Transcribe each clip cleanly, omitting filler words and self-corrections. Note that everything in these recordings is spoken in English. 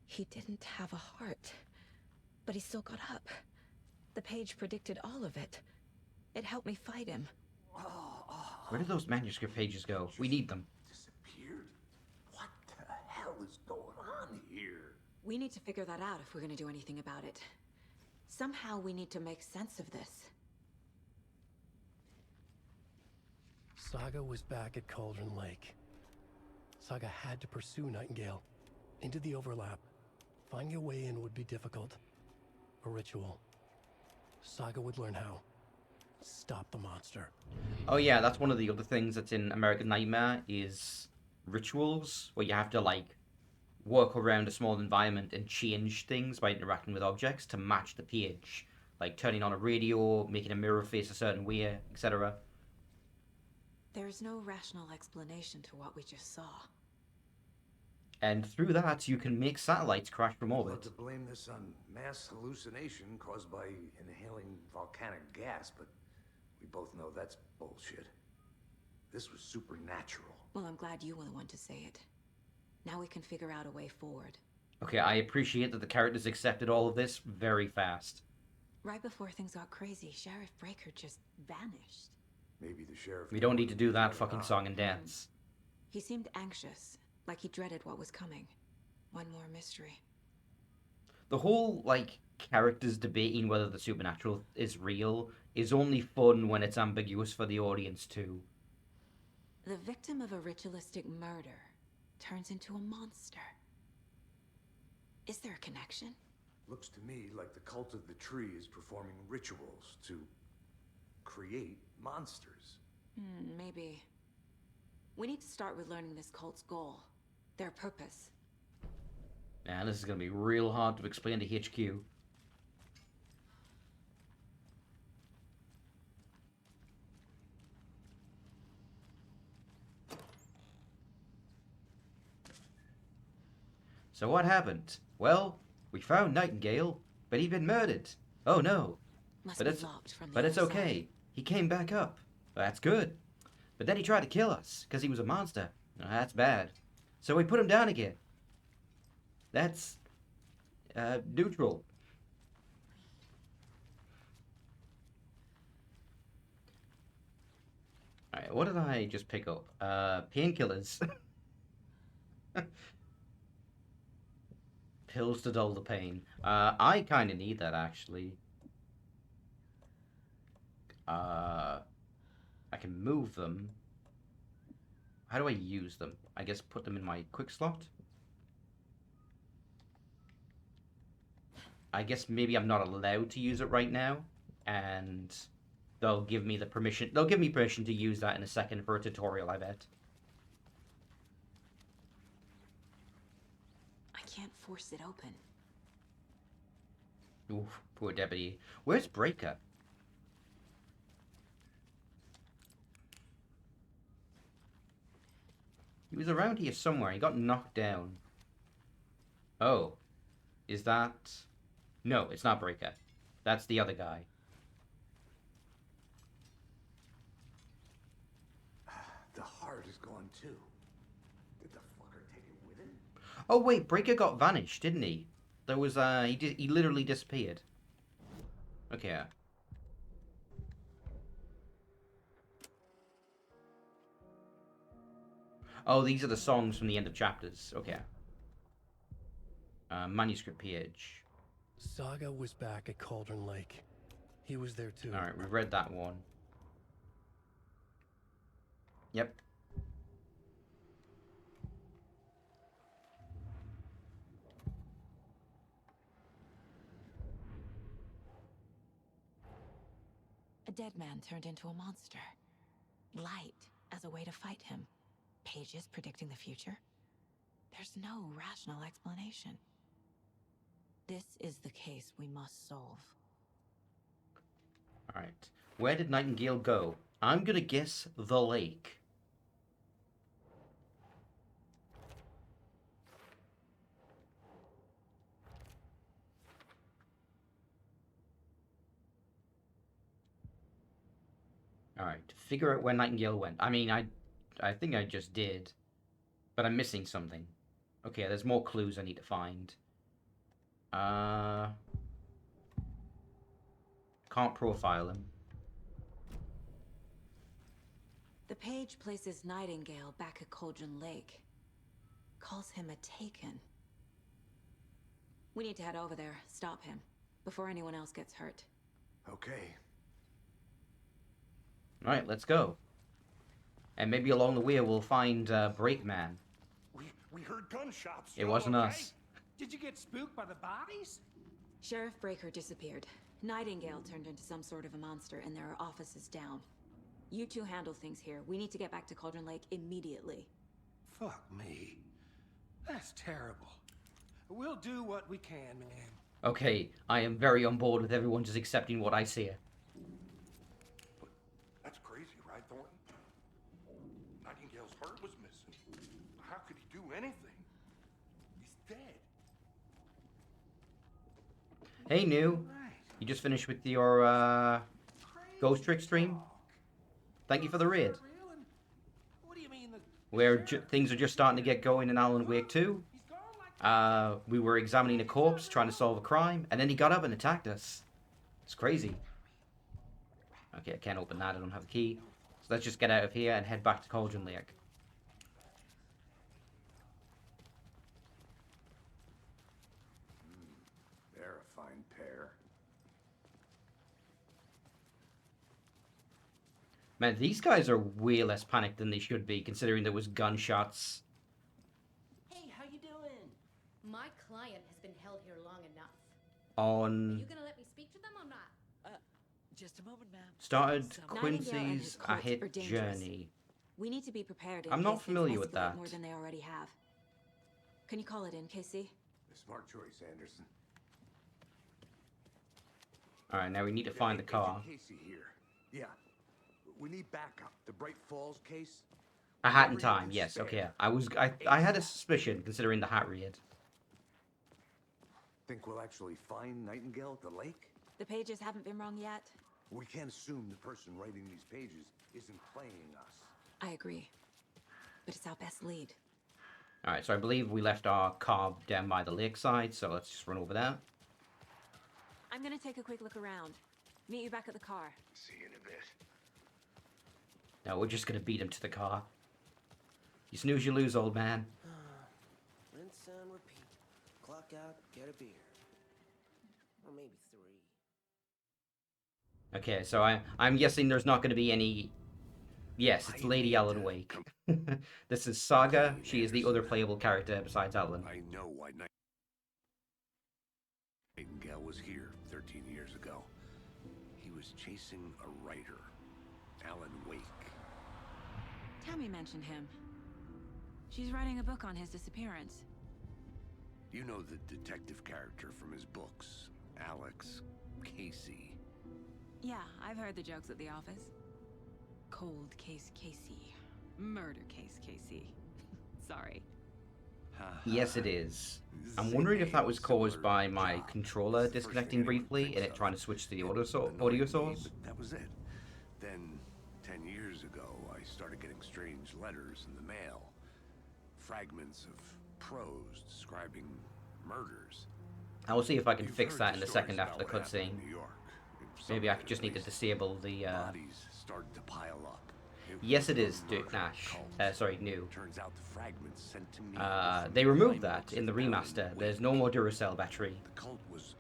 He didn't have a heart, but he still got up. The page predicted all of it. It helped me fight him. Where did those manuscript pages go? We need them. Disappeared? What the hell is going on here? We need to figure that out if we're gonna do anything about it. Somehow we need to make sense of this. Saga was back at Cauldron Lake. Saga had to pursue Nightingale. Into the overlap. Finding a way in would be difficult. A ritual. Saga would learn how. Stop the monster. Oh yeah, that's one of the other things that's in American Nightmare is rituals, where you have to like work around a small environment and change things by interacting with objects to match the page. Like turning on a radio, making a mirror face a certain way, etc. There's no rational explanation to what we just saw. And through that, you can make satellites crash from Love orbit. to blame this on mass hallucination caused by inhaling volcanic gas, but we both know that's bullshit. This was supernatural. Well, I'm glad you were the one to say it. Now we can figure out a way forward. Okay, I appreciate that the characters accepted all of this very fast. Right before things got crazy, Sheriff Breaker just vanished. Maybe the sheriff... We don't need to do that fucking song and dance. He seemed anxious, like he dreaded what was coming. One more mystery. The whole, like, characters debating whether the supernatural is real is only fun when it's ambiguous for the audience too. The victim of a ritualistic murder turns into a monster. Is there a connection? Looks to me like the cult of the tree is performing rituals to create monsters. Maybe. We need to start with learning this cult's goal. Their purpose. Man, this is gonna be real hard to explain to HQ. So what happened? Well, we found Nightingale, but he'd been murdered. Oh no. Must But be it's locked from the but it's other side. okay. He came back up. That's good. But then he tried to kill us because he was a monster. That's bad. So we put him down again. That's neutral. Alright, what did I just pick up? Painkillers. Pills to dull the pain. I kind of need that, actually. I can move them. How do I use them? I guess put them in my quick slot? I guess maybe I'm not allowed to use it right now, and they'll give me the permission. They'll give me permission to use that in a second for a tutorial, I bet. I can't force it open. Oof, poor deputy. Where's Breaker? He was around here somewhere. He got knocked down. Oh. Is that... No, it's not Breaker. That's the other guy. The heart is gone too. Did the fucker take it with him? Oh wait, Breaker got vanished, didn't he? There was he literally disappeared. Okay. Oh, these are the songs from the end of chapters. Okay. Manuscript page. Saga was back at Cauldron Lake. He was there too. Alright, we've read that one. Yep. A dead man turned into a monster. Light as a way to fight him. Pages predicting the future. There's no rational explanation. This is the case we must solve. Alright. Where did Nightingale go? I'm gonna guess the lake. Alright, figure out where Nightingale went. I mean, I think I just did. But I'm missing something. Okay, there's more clues I need to find. Can't profile him. The page places Nightingale back at Cauldron Lake. Calls him a Taken. We need to head over there, stop him, before anyone else gets hurt. Okay. Alright, let's go. And maybe along the way we'll find Breakman. We heard gunshots. It wasn't okay? us. Did you get spooked by the bodies? Sheriff Breaker disappeared. Nightingale turned into some sort of a monster, and there are offices down. You two handle things here. We need to get back to Cauldron Lake immediately. Fuck me. That's terrible. We'll do what we can, man. Okay, I am very on board with everyone just accepting what I say. That's crazy, right, Thornton? Nightingale's heart was missing. How could he do anything? He's dead. Hey, New. You just finished with your Ghost Trick stream? Thank you for the raid. What do you mean Where things are just starting to get going in Alan Wake 2. We were examining a corpse, trying to solve a crime, and then he got up and attacked us. It's crazy. Okay, I can't open that, I don't have a key. So let's just get out of here and head back to Cauldron Lake. They're a fine pair. Man, these guys are way less panicked than they should be, considering there was gunshots. Hey, how you doing? My client has been held here long enough. Are On you gonna let me speak to them or not? Just a moment, ma'am. started Nightingale and his Quincy's A cult are Hit dangerous. Journey. We need to be prepared in I'm not case things familiar with escalate that. more than they already have. Can you call it in, Casey? A smart choice, Anderson. Alright, now we need to find the car. Agent Casey here. Yeah. We need backup. The Bright Falls case. A hat in Everything time, can yes, spare. okay. I had a suspicion, considering the hat raid. Think we'll actually find Nightingale at the lake? The pages haven't been wrong yet. We can't assume the person writing these pages isn't playing us. I agree. But it's our best lead. Alright, so I believe we left our car down by the lakeside, so let's just run over there. I'm gonna take a quick look around. Meet you back at the car. See you in a bit. No, we're just gonna beat him to the car. You snooze, you lose, old man. Rinse and repeat. Clock out, get a beer. Or maybe 3. Okay, so I'm guessing there's not gonna be any... Yes, it's Lady Alan Wake. This is Saga. She is the other playable character besides Alan. I know why Nightingale was here 13 years ago. He was chasing a writer, Alan Wake. Tammy mentioned him. She's writing a book on his disappearance. You know the detective character from his books, Alex Casey. Yeah, I've heard the jokes at the office. Cold case Casey. Murder case Casey. Sorry. Yes, it is. I'm wondering if that was caused by my controller disconnecting briefly and it trying to switch to the audio source. That was it. Then, 10 years ago, I started getting strange letters in the mail. Fragments of prose describing murders. I will see if I can You've fix heard that in a stories second about after the what happened cutscene. in New York. Maybe I Some could just at need to least. disable the... Bodies started to pile up. Yes, was it a is, Duke murder Nash. cult. Sorry, New. Turns out the fragments sent to me were from They removed the that in the Alan remaster. Wake. There's no more Duracell battery. The cult was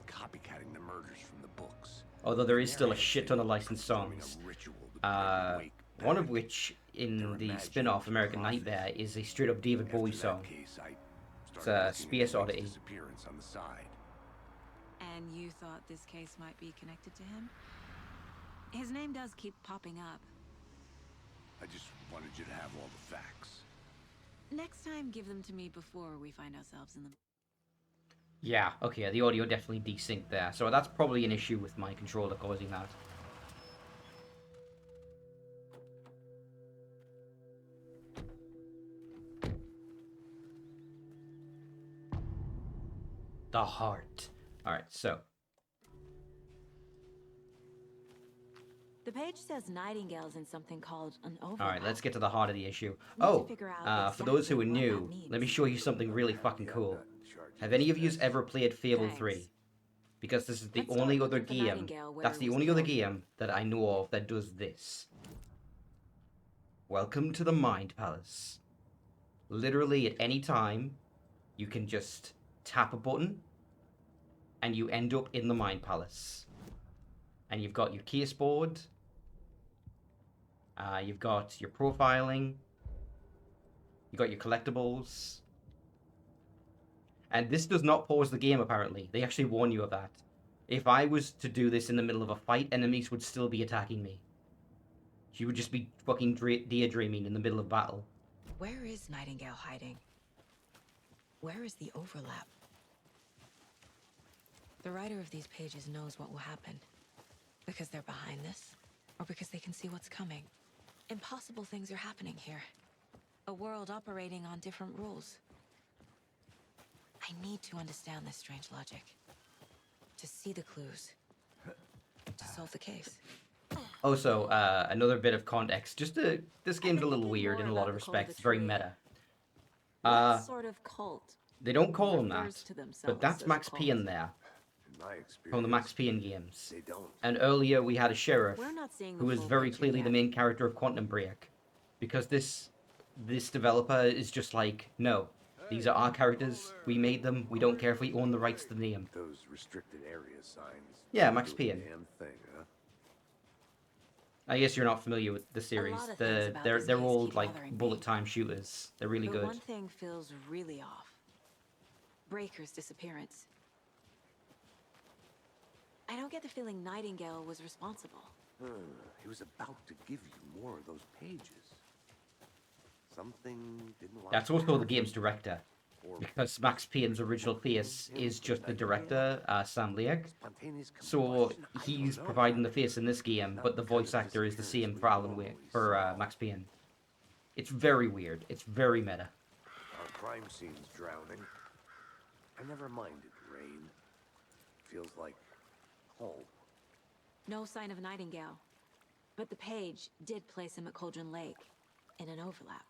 copycatting the murders from the books. Although there is still a Narrated shit ton of it licensed performing a songs. ritual to bring Alan Wake One of back. which, Their in the imagined spin-off American prophet. Nightmare, is a straight-up David After Bowie that song. case, I It's started a looking Space into Wake's Oddity. disappearance on the side. And you thought this case might be connected to him? His name does keep popping up. I just wanted you to have all the facts. Next time, give them to me before we find ourselves in the... Yeah, okay, the audio definitely desynced there. So that's probably an issue with my controller causing that. The heart. Alright, so. The page says Nightingale's in something called an overlap. Alright, let's get to the heart of the issue. Need to Oh, figure out for those who are exactly what new, that means. let me show you something really fucking cool. recharge. Have any of you ever played Fable Thanks. 3? Because this is the Let's start only other looking for game. Nightingale where That's it the was only other killed. game that I know of that does this. Welcome to the Mind Palace. Literally at any time, you can just tap a button and you end up in the Mind Palace. And you've got your case board, you've got your profiling, you've got your collectibles. And this does not pause the game, apparently. They actually warn you of that. If I was to do this in the middle of a fight, enemies would still be attacking me. She would just be fucking daydreaming in the middle of battle. Where is Nightingale hiding? Where is the overlap? The writer of these pages knows what will happen. Because they're behind this, or because they can see what's coming. Impossible things are happening here. A world operating on different rules. I need to understand this strange logic. To see the clues. To solve the case. Also, another bit of context. This game's a little weird in a lot of respects. It's very meta. What sort of cult? They don't call him refers that, to themselves but that's as Max cult? Payne there, In my experience, from the Max Payne games. they don't. And earlier we had a sheriff We're not seeing who the is full very picture clearly yet. the main character of Quantum Break. Because this developer is just like, no, these are our characters, we made them, we don't care if we own the rights to the name. Those restricted area signs. Yeah, Max do a Payne. Damn thing, huh? I guess you're not familiar with the series. lot of things about this They're case all keep like bothering me. bullet time shooters. They're really But good. one thing feels really off. Breaker's disappearance. I don't get the feeling Nightingale was responsible. He was about to give you more of those pages. Something didn't like That's also that. the game's director. Or Because Max Payne's original face is just the director, Sam Lake. spontaneous So combustion, I he's don't know. providing the face in this game, but the voice actor is the same for Max Payne. It's very weird. It's very meta. Our crime scene's drowning. I never minded rain. Feels like home. No sign of Nightingale. But the page did place him at Cauldron Lake, in an overlap.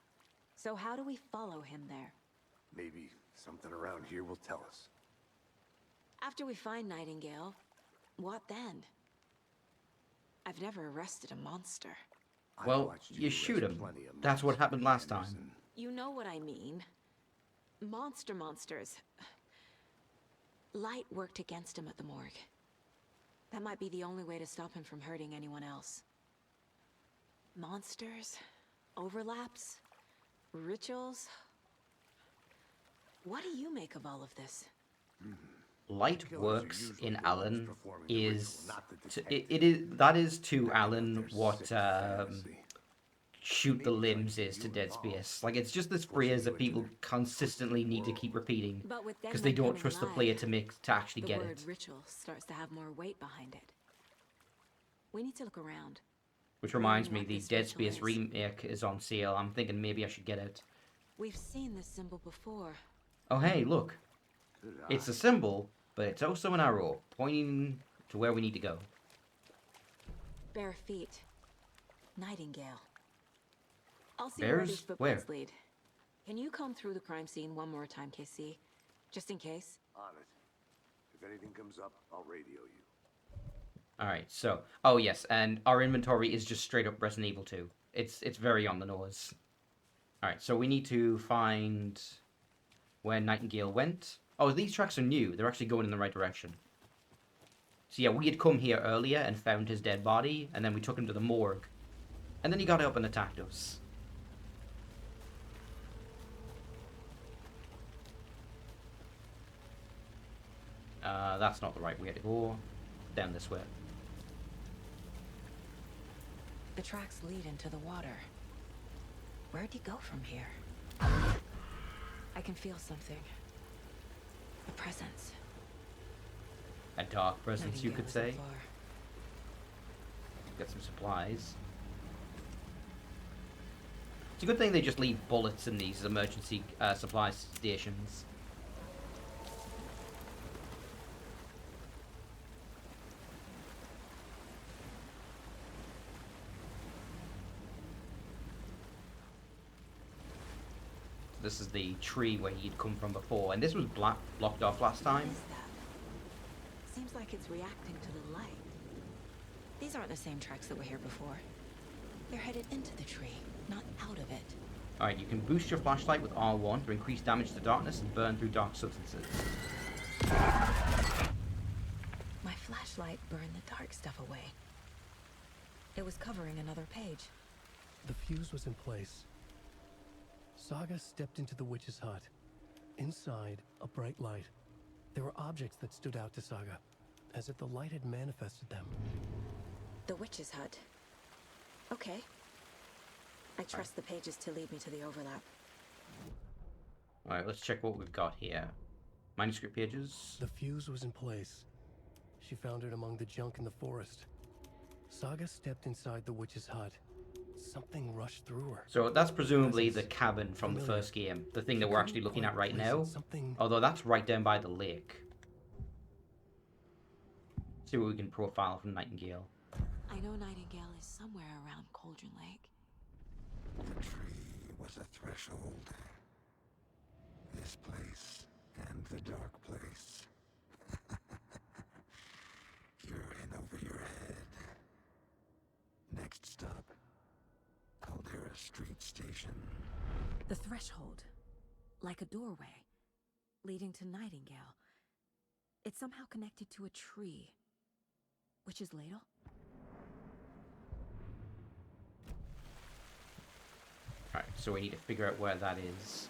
So how do we follow him there? Maybe something around here will tell us. After we find Nightingale, what then? I've never arrested a monster. I've Well, watched you shoot arrest him. plenty of That's what monster happened last Anderson. time. You know what I mean. Monsters. Light worked against him at the morgue. That might be the only way to stop him from hurting anyone else. Monsters? Overlaps? Rituals? What do you make of all of this? Light Killers are works usually in the ones Alan performing the is ritual, not the that is to Back with Alan their what sick fantasy. shoot the Maybe limbs like is to you Dead and Space. Like it's just this Forcing phrase you that people into their consistently need to world. keep repeating But with because they Deadman don't coming trust the alive, player to actually the get word it. ritual starts to have more weight behind it. We need to look around. Which reminds me, what the this Dead ritual Space is. remake is on sale. I'm thinking maybe I should get it. We've seen this symbol before. Oh hey, look. Good It's eye. a symbol, but it's also an arrow pointing to where we need to go. Bare feet. Nightingale. I'll see where Bears? these footprints Where? lead. Can you comb through the crime scene one more time, KC? Just in case? On it. If anything comes up, I'll radio you. Alright, so oh yes, and our inventory is just straight up Resident Evil 2. It's very on the nose. Alright, so we need to find where Nightingale went. Oh, these tracks are new. They're actually going in the right direction. So yeah, we had come here earlier and found his dead body, and then we took him to the morgue. And then he got up and attacked us. That's not the right way to go. Down this way. The tracks lead into the water. Where'd he go from here? I can feel something. A presence. A dark presence, you Nightingale could was say. on floor. Get some supplies. It's a good thing they just leave bullets in these emergency supply stations. This is the tree where he'd come from before, and this was blocked off last What time. is that? Seems like it's reacting to the light. These aren't the same tracks that were here before. They're headed into the tree, not out of it. Alright, you can boost your flashlight with R1 to increase damage to darkness and burn through dark substances. My flashlight burned the dark stuff away. It was covering another page. The fuse was in place. Saga stepped into the witch's hut. Inside, a bright light. There were objects that stood out to Saga, as if the light had manifested them. The witch's hut. Okay. I trust the pages to lead me to the overlap. Alright, let's check what we've got here. Manuscript pages. The fuse was in place. She found it among the junk in the forest. Saga stepped inside the witch's hut. Something rushed through her. So that's presumably the Presence. cabin from the Familiar. first game. The thing that we're actually looking at right Place now. it, Something. Although that's right down by the lake. See what we can profile from Nightingale. I know Nightingale is somewhere around Cauldron Lake. The tree was a threshold. This place and the dark place. You're in over your head. Next stop, Caldera Street Station. The threshold. Like a doorway. Leading to Nightingale. It's somehow connected to a tree. Witch's ladle? Alright, so we need to figure out where that is.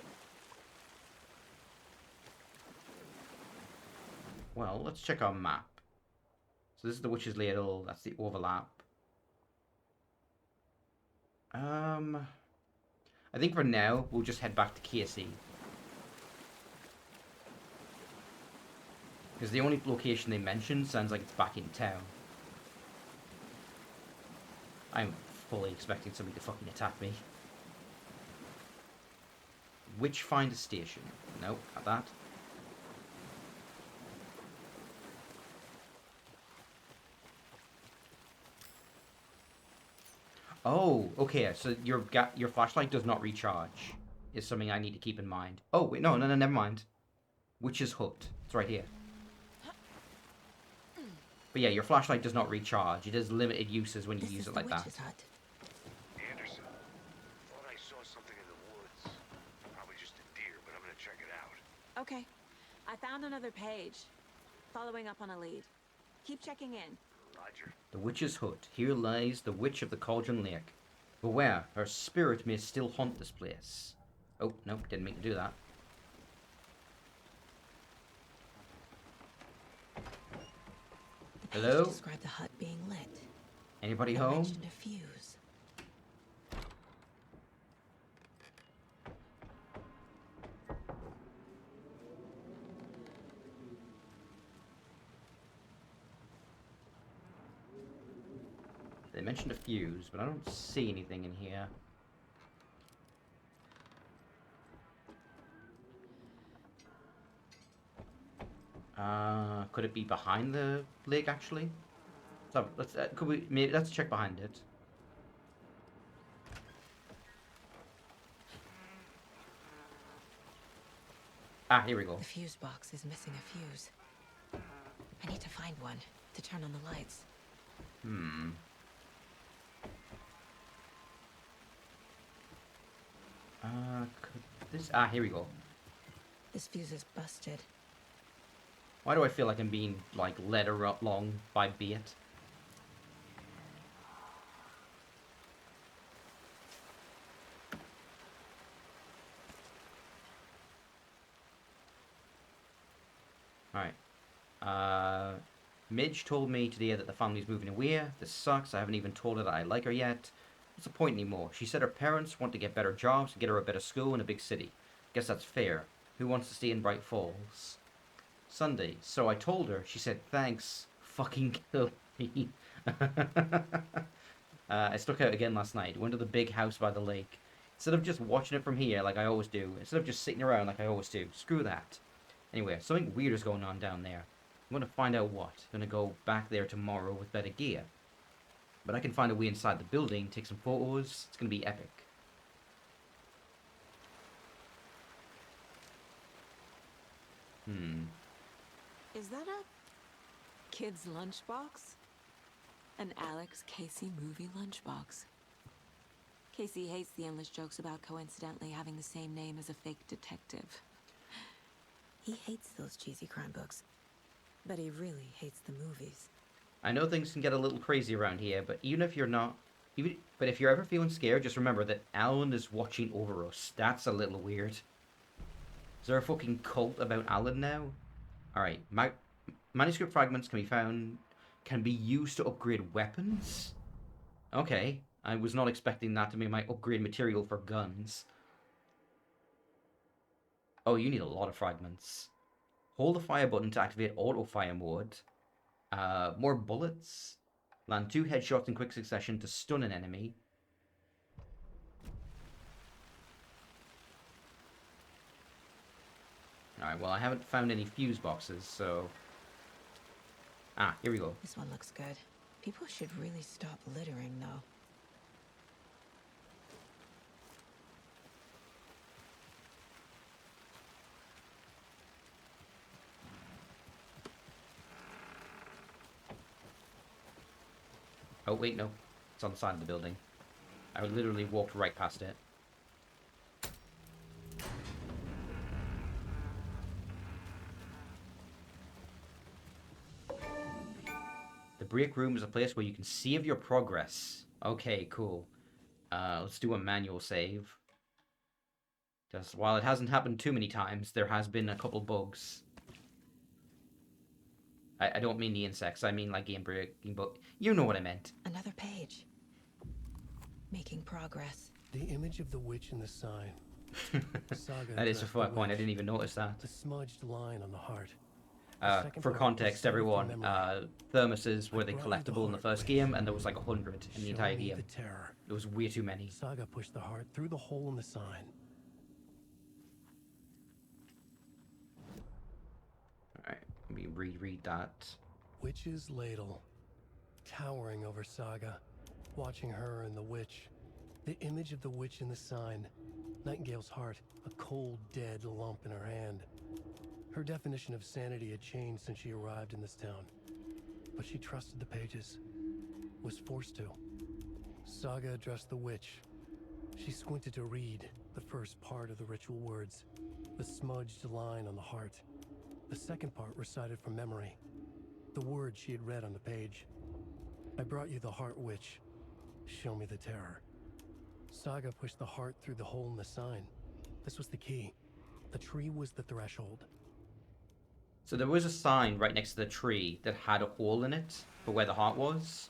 Well, let's check our map. So this is the Witch's Ladle, that's the overlap. I think for now, we'll just head back to KC. Because the only location they mentioned sounds like it's back in town. I'm fully expecting somebody to fucking attack me. Witchfinder Station. Nope, not that. Oh, okay. So your flashlight does not recharge. Is something I need to keep in mind. Oh wait, no, never mind. Witch's Hut. It's right here. But yeah, your flashlight does not recharge. It has limited uses when you use it like that. Witch's hut. Anderson, thought I saw something in the woods. Probably just a deer, but I'm gonna check it out. Okay. I found another page. Following up on a lead. Keep checking in. Roger. The Witch's Hut. Here lies the Witch of the Cauldron Lake. Beware, her spirit may still haunt this place. Oh, nope, didn't mean to do that. The page Hello? described the hut being lit. Anybody It home? mentioned a fuse. They mentioned a fuse, but I don't see anything in here. Could it be behind the lake actually? So let's let's check behind it. Ah, here we go. The fuse box is missing a fuse. I need to find one to turn on the lights. Could this? Ah, here we go. This fuse is busted. Why do I feel like I'm being like led along by bait? Alright. Midge told me today that the family's moving away. This sucks. I haven't even told her that I like her yet. What's the point anymore? She said her parents want to get better jobs and get her a better school in a big city. Guess that's fair. Who wants to stay in Bright Falls? Sunday. So I told her. She said, thanks. Fucking kill me. I stuck out again last night. Went to the big house by the lake. Instead of just watching it from here like I always do. Instead of just sitting around like I always do. Screw that. Anyway, something weird is going on down there. I'm going to find out what. I'm going to go back there tomorrow with better gear. But I can find a way inside the building, take some photos. It's going to be epic. Is that a kid's lunchbox? An Alex Casey movie lunchbox. Casey hates the endless jokes about coincidentally having the same name as a fake detective. He hates those cheesy crime books, but he really hates the movies. I know things can get a little crazy around here, but even if you're not, but if you're ever feeling scared, just remember that Alan is watching over us. That's a little weird. Is there a fucking cult about Alan now? Alright, manuscript fragments can be used to upgrade weapons? Okay, I was not expecting that to be my upgrade material for guns. Oh, you need a lot of fragments. Hold the fire button to activate auto-fire mode. More bullets. Land 2 headshots in quick succession to stun an enemy. Alright, well, I haven't found any fuse boxes, so... Ah, here we go. This one looks good. People should really stop littering, though. Oh, wait, no. It's on the side of the building. I literally walked right past it. The break room is a place where you can save your progress. Okay, cool. Let's do a manual save. Just while it hasn't happened too many times, there has been a couple bugs. I don't mean the insects, I mean like game breaking, but you know what I meant. Another page. Making progress. The image of the witch in the sign. Saga That is a addressed fair the point, I witch. didn't even notice that. The smudged line on the heart. For context, everyone, thermoses were the collectible in the first game, and there was like 100 in the entire game. The terror. There was way too many. Saga pushed the heart through the hole in the sign. Alright, let me reread that. Witch's ladle. Towering over Saga. Watching her and the witch. The image of the witch in the sign. Nightingale's heart. A cold, dead lump in her hand. Her definition of sanity had changed since she arrived in this town. But she trusted the pages. Was forced to. Saga addressed the witch. She squinted to read the first part of the ritual words. The smudged line on the heart. The second part recited from memory. The words she had read on the page. I brought you the heart witch. Show me the terror. Saga pushed the heart through the hole in the sign. This was the key. The tree was the threshold. So there was a sign right next to the tree that had a hole in it for where the heart was.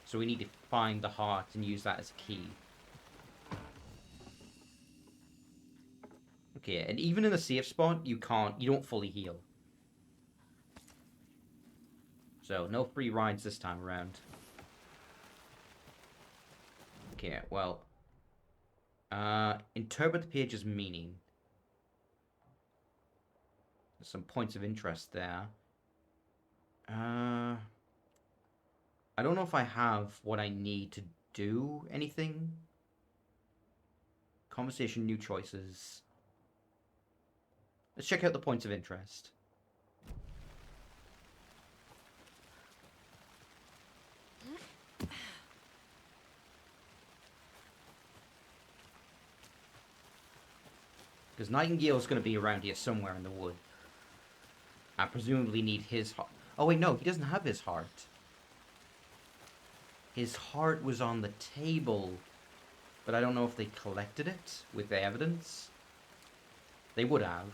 So we need to find the heart and use that as a key. Okay, and even in the safe spot, you don't fully heal. So no free rides this time around. Okay, well. Interpret the page's meaning. There's some points of interest there. I don't know if I have what I need to do anything. Conversation, new choices. Let's check out the points of interest. Because Nightingale's going to be around here somewhere in the wood. I presumably need his heart. Oh wait, no, he doesn't have his heart. His heart was on the table. But I don't know if they collected it with the evidence. They would have.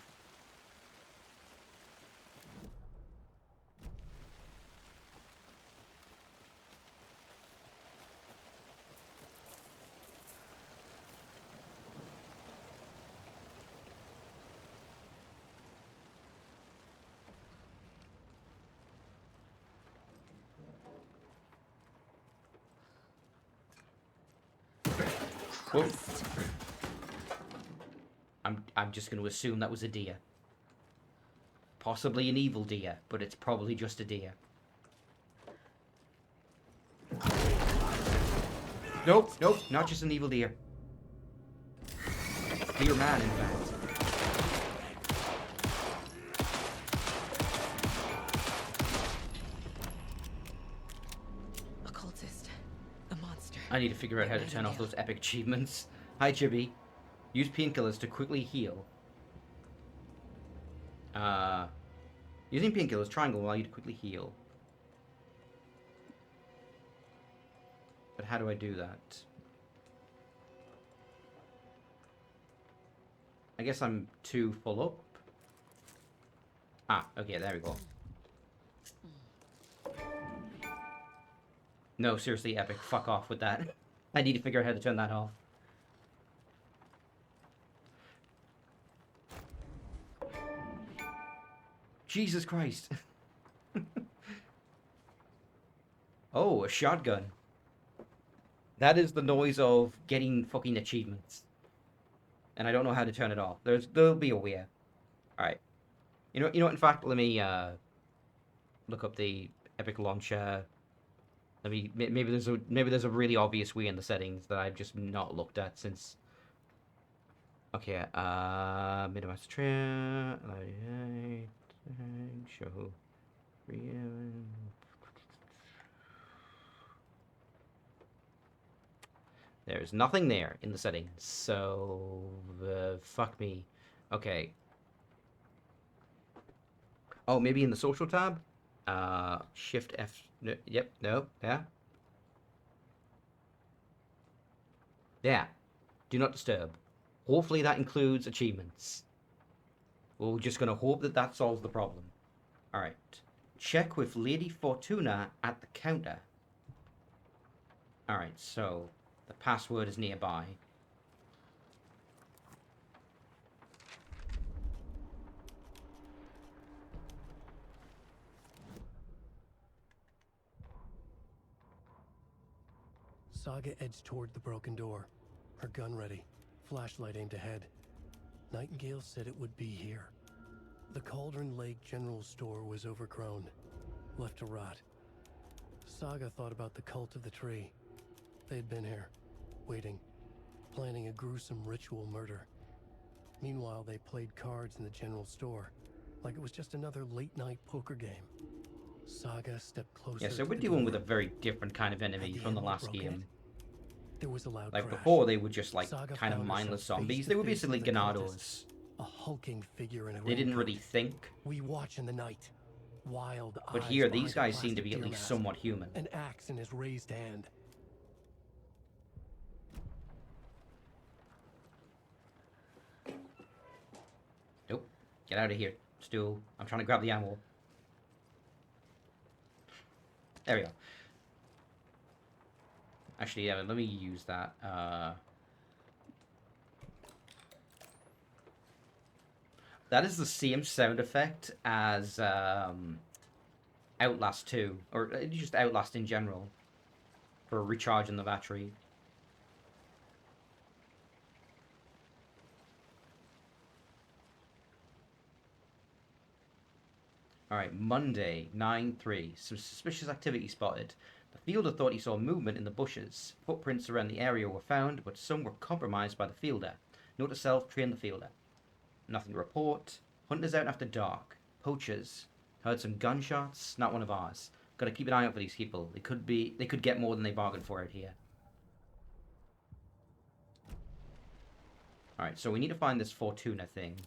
Whoa. I'm just going to assume that was a deer. Possibly an evil deer, but it's probably just a deer. Nope, nope, not just an evil deer. Deer man, in fact. I need to figure out how to turn off those epic achievements. Hi, Chibi. Use painkillers to quickly heal. Using painkillers, triangle will allow you to quickly heal. But how do I do that? I guess I'm too full up. Ah, okay, there we go. No, seriously, Epic, fuck off with that. I need to figure out how to turn that off. Jesus Christ. Oh, a shotgun. That is the noise of getting fucking achievements. And I don't know how to turn it off. There'll be a way. Alright. You know what, in fact, let me look up the Epic launcher. Maybe there's a really obvious way in the settings that I've just not looked at since. Okay, minimize trim, show, there's nothing there in the settings, so fuck me. Okay. Oh, maybe in the social tab. Shift F. No, yep. No. Yeah. Yeah. Do not disturb. Hopefully that includes achievements. We're just gonna hope that that solves the problem. All right. Check with Lady Fortuna at the counter. All right. So the password is nearby. Saga edged toward the broken door, her gun ready, flashlight aimed ahead. Nightingale said it would be here. The Cauldron Lake General Store was overgrown, left to rot. Saga thought about the cult of the tree. They'd been here, waiting, planning a gruesome ritual murder. Meanwhile, they played cards in the general store, like it was just another late-night poker game. Saga stepped closer. Yeah, so we're dealing with a very different kind of enemy from the last game. There was a loud like crash. before, they were just like Saga kind of found mindless herself zombies. face They to were face basically with the Ganados. A hulking figure in a They didn't raincoat. really think. We watch in the night. Wild But eyes here, behind these a guys seem to plastic be at deer least mask, somewhat human. An axe in his raised hand. Nope. Get out of here, Stu. I'm trying to grab the animal. There we go. Actually, yeah, let me use that. That is the same sound effect as Outlast 2, or just Outlast in general, for recharging the battery. Alright, Monday, 9/3. Some suspicious activity spotted. The fielder thought he saw movement in the bushes. Footprints around the area were found, but some were compromised by the fielder. Note to self, train the fielder. Nothing to report. Hunters out after dark. Poachers. Heard some gunshots. Not one of ours. Gotta keep an eye out for these people. They could get more than they bargained for out here. Alright, so we need to find this Fortuna thing.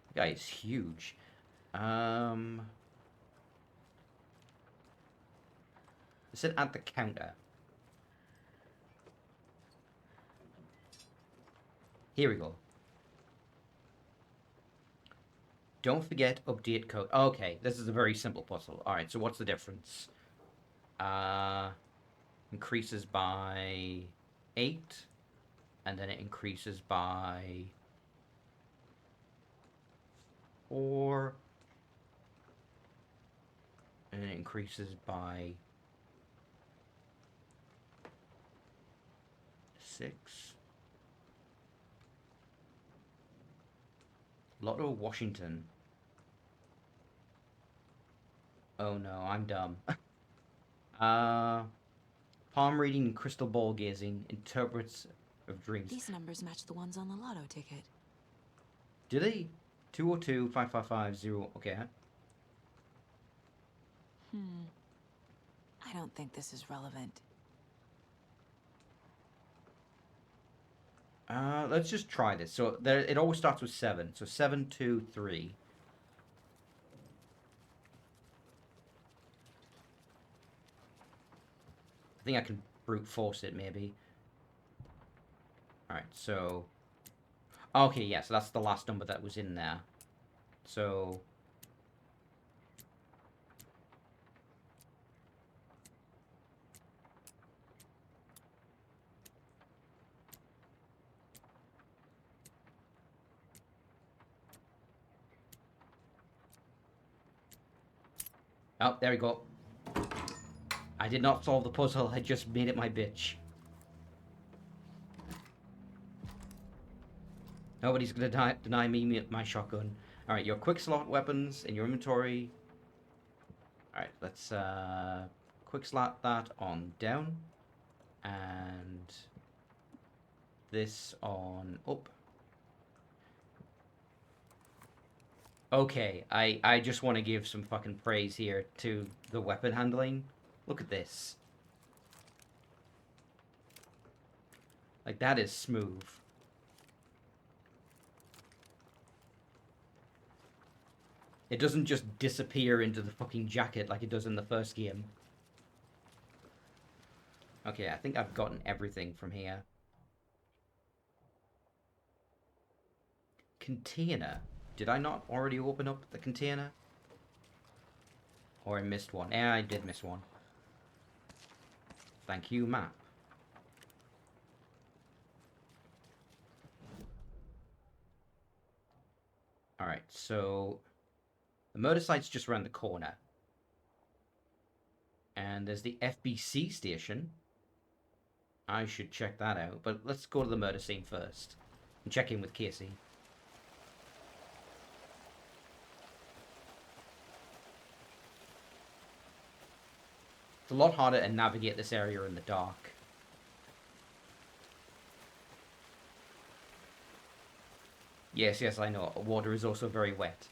The guy is huge. It said at the counter. Here we go. Don't forget update code. Okay, this is a very simple puzzle. Alright, so what's the difference? Increases by 8. And then it increases by 4. And it increases by 6. Lotto Washington. Oh no, I'm dumb. Palm reading and crystal ball gazing. Interprets of dreams. These numbers match the ones on the lotto ticket. Do they? 202 5550. Okay. I don't think this is relevant. Let's just try this. So there, it always starts with 7. So 7, 2, 3. I think I can brute force it, maybe. Alright, so... Okay, yeah, so that's the last number that was in there. So... Oh, there we go. I did not solve the puzzle, I just made it my bitch. Nobody's gonna deny me my shotgun. Alright, your quick slot weapons in your inventory. Alright, let's quick slot that on down. And this on up. Okay, I just want to give some fucking praise here to the weapon handling. Look at this. Like, that is smooth. It doesn't just disappear into the fucking jacket like it does in the first game. Okay, I think I've gotten everything from here. Container. Did I not already open up the container? Or I missed one. Yeah, I did miss one. Thank you, map. Alright, so... the murder site's just around the corner. And there's the FBC station. I should check that out. But let's go to the murder scene first. And check in with Casey. It's a lot harder to navigate this area in the dark. Yes, yes, I know. Water is also very wet.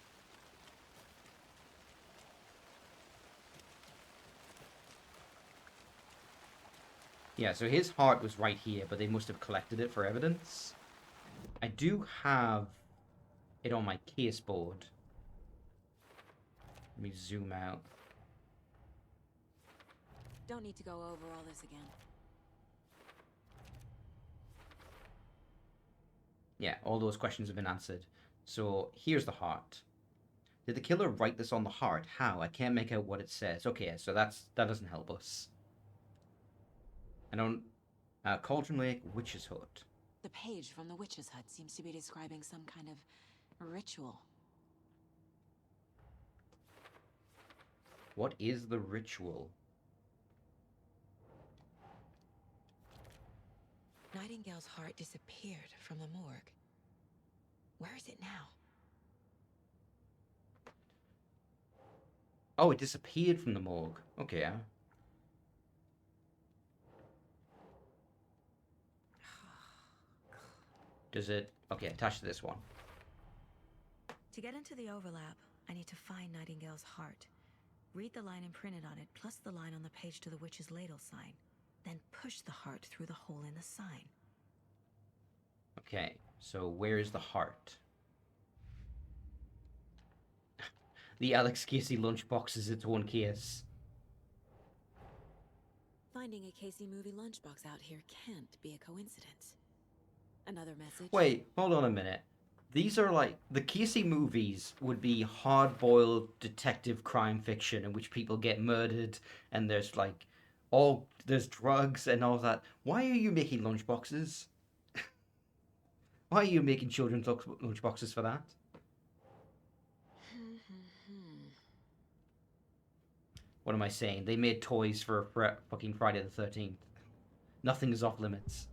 Yeah, so his heart was right here, but they must have collected it for evidence. I do have it on my case board. Let me zoom out. Don't need to go over all this again. Yeah, all those questions have been answered. So, here's the heart. Did the killer write this on the heart? How? I can't make out what it says. Okay, so that doesn't help us. I don't... Cauldron Lake Witch's Hut. The page from the witch's hut seems to be describing some kind of ritual. What is the ritual? Nightingale's heart disappeared from the morgue. Where is it now? Oh, it disappeared from the morgue. Okay, yeah. Does it... Okay, attached to this one. To get into the overlap, I need to find Nightingale's heart. Read the line imprinted on it, plus the line on the page to the witch's ladle sign. Then push the heart through the hole in the sign. Okay, so where is the heart? The Alex Casey lunchbox is its own case. Finding a Casey movie lunchbox out here can't be a coincidence. Another message. Wait, hold on a minute. These are like... The Casey movies would be hard-boiled detective crime fiction in which people get murdered and there's like... There's drugs and all that. Why are you making lunchboxes? Why are you making children's lunchboxes for that? What am I saying? They made toys for fucking Friday the 13th. Nothing is off limits.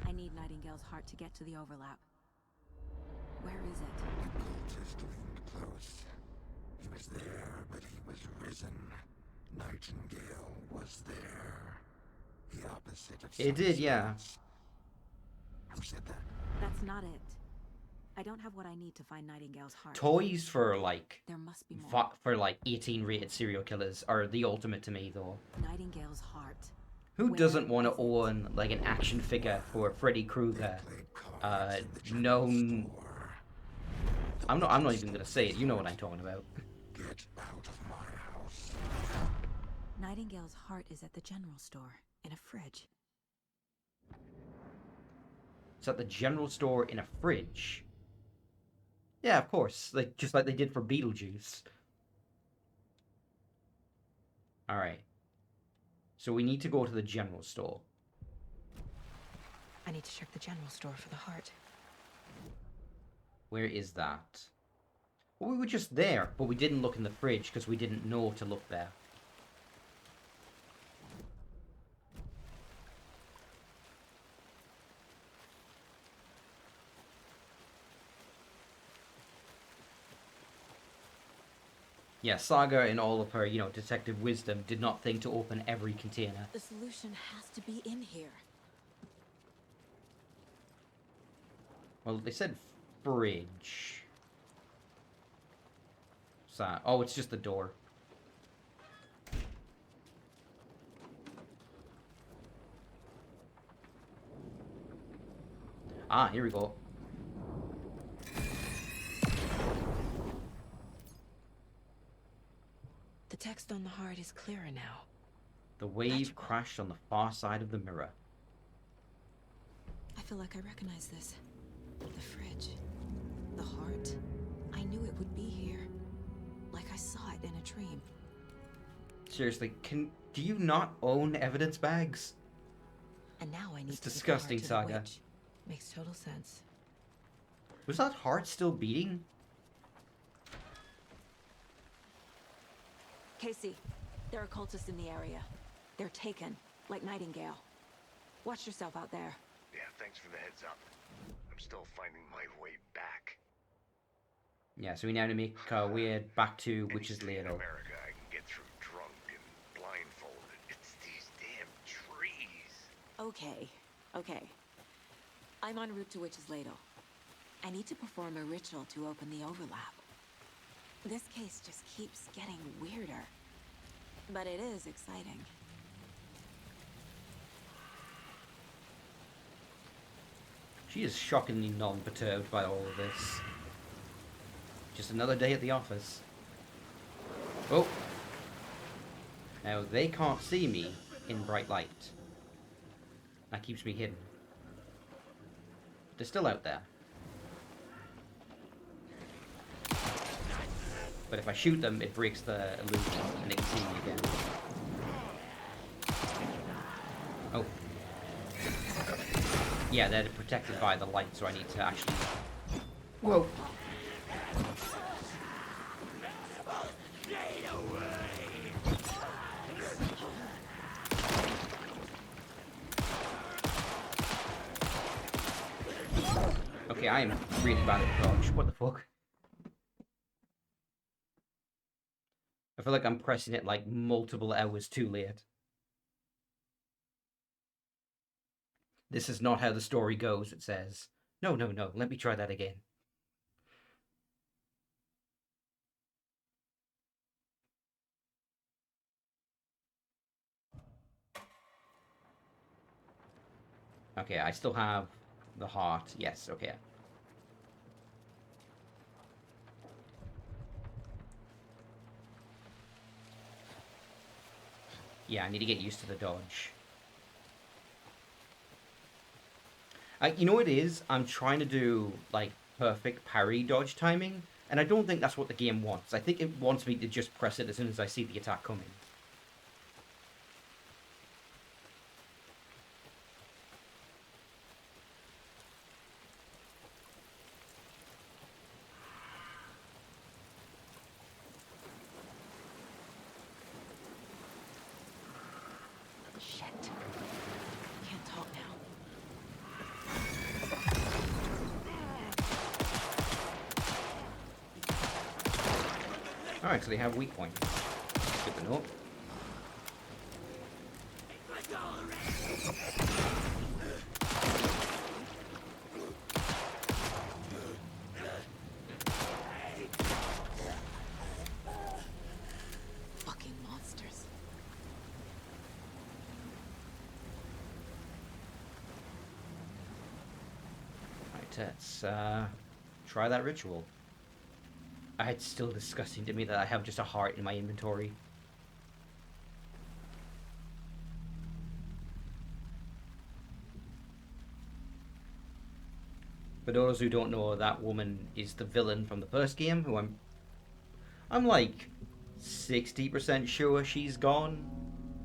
I need Nightingale's heart to get to the overlap. Where is it? The cultist isn't close. He was there, but he was risen. Nightingale was there. The opposite of... It did, yeah. Who said that? That's not it. I don't have what I need to find Nightingale's heart. Toys for like There must be more. for like 18 rated serial killers are the ultimate to me though. Nightingale's heart. Who Where doesn't want to is it? own like an action figure for Freddy Krueger? Known. I'm not even gonna say it. You know what I'm talking about. Get out of my house. Nightingale's heart is at the general store, in a fridge. It's at the general store in a fridge. Yeah, of course. Like just like they did for Beetlejuice. Alright. So we need to go to the general store. I need to check the general store for the heart. Where is that? Well, we were just there, but we didn't look in the fridge because we didn't know to look there. Yeah, Saga, in all of her, detective wisdom, did not think to open every container. The solution has to be in here. Well, they said fridge. Oh, it's just the door. Ah, here we go. The text on the heart is clearer now. The wave Legible. crashed on the far side of the mirror. I feel like I recognize this. The fridge. The heart. I knew it would be here. Like I saw it in a dream. Seriously, do you not own evidence bags? And now I need It's to disgusting, give the heart to the Saga. witch. Makes total sense. Was that heart still beating? Casey, there are cultists in the area. They're taken, like Nightingale. Watch yourself out there. Yeah, thanks for the heads up. I'm still finding my way back. Yeah, so we now need to make our way back to Any Witch's city in Ladle. America I can get through drunk and blindfolded. It's these damn trees. Okay. I'm en route to Witch's Ladle. I need to perform a ritual to open the overlap. This case just keeps getting weirder. But it is exciting. She is shockingly non-perturbed by all of this. Just another day at the office. Oh! Now, they can't see me in bright light. That keeps me hidden. They're still out there. But if I shoot them, it breaks the illusion, and they can see me again. Oh. Yeah, they're protected by the light, so I need to actually... Whoa! Okay, I am really bad at dodge. What the fuck? I feel like I'm pressing it like multiple hours too late. This is not how the story goes, it says. No, let me try that again. Okay, I still have the heart. Yes, okay. Yeah, I need to get used to the dodge. You know what it is? I'm trying to do, like, perfect parry dodge timing, and I don't think that's what the game wants. I think it wants me to just press it as soon as I see the attack coming. Shit. Can't talk now. Alright, so they have weak points. Good to know. let's try that ritual. It's still disgusting to me that I have just a heart in my inventory. For those who don't know, that woman is the villain from the first game, who I'm like 60% sure she's gone,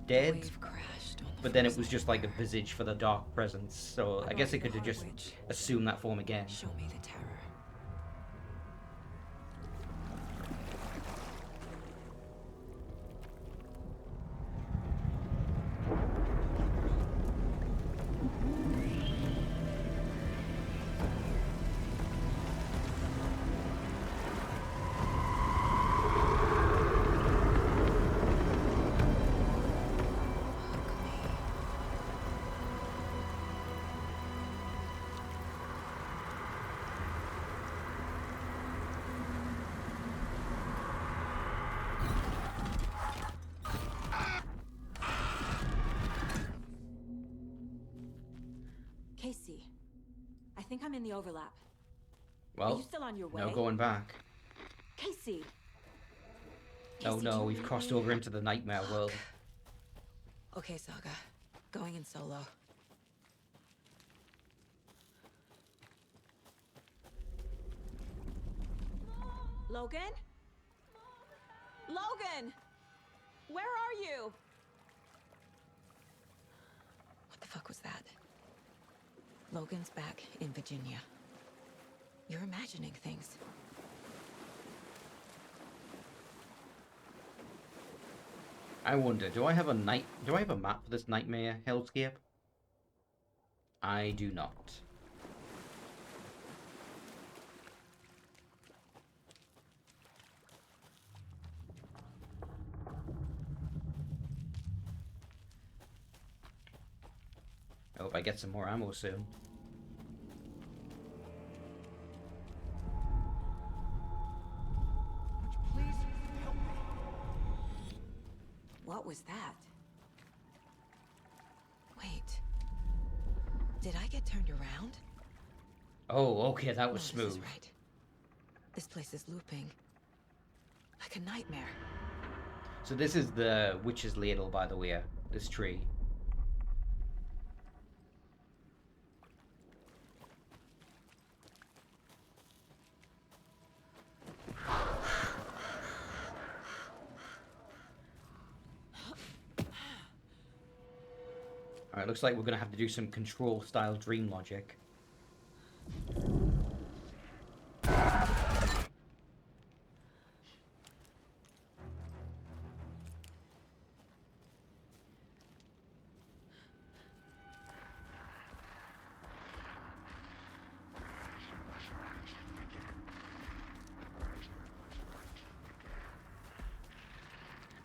dead. Wave crashed on the But then it frozen was just like a river. visage for the dark presence, so I brought guess you it could the have Heart just Witch. assumed that form again. Show me the terror. Casey, I think I'm in the overlap. Are Well, you still on your way? no going back. Casey! Oh Casey, no, do you we've need crossed me? over into the nightmare world. Okay, Saga. Going in solo. Logan? Logan! Where are you? What the fuck was that? Logan's back in Virginia. You're imagining things. I wonder, do I have a map for this nightmare hellscape? I do not. I hope I get some more ammo soon. What was that? Wait. Did I get turned around? Oh, okay, that was No, this smooth. is right. This place is looping. Like a nightmare. So this is the witch's ladle, by the way, this tree. Alright, looks like we're gonna have to do some control-style dream logic.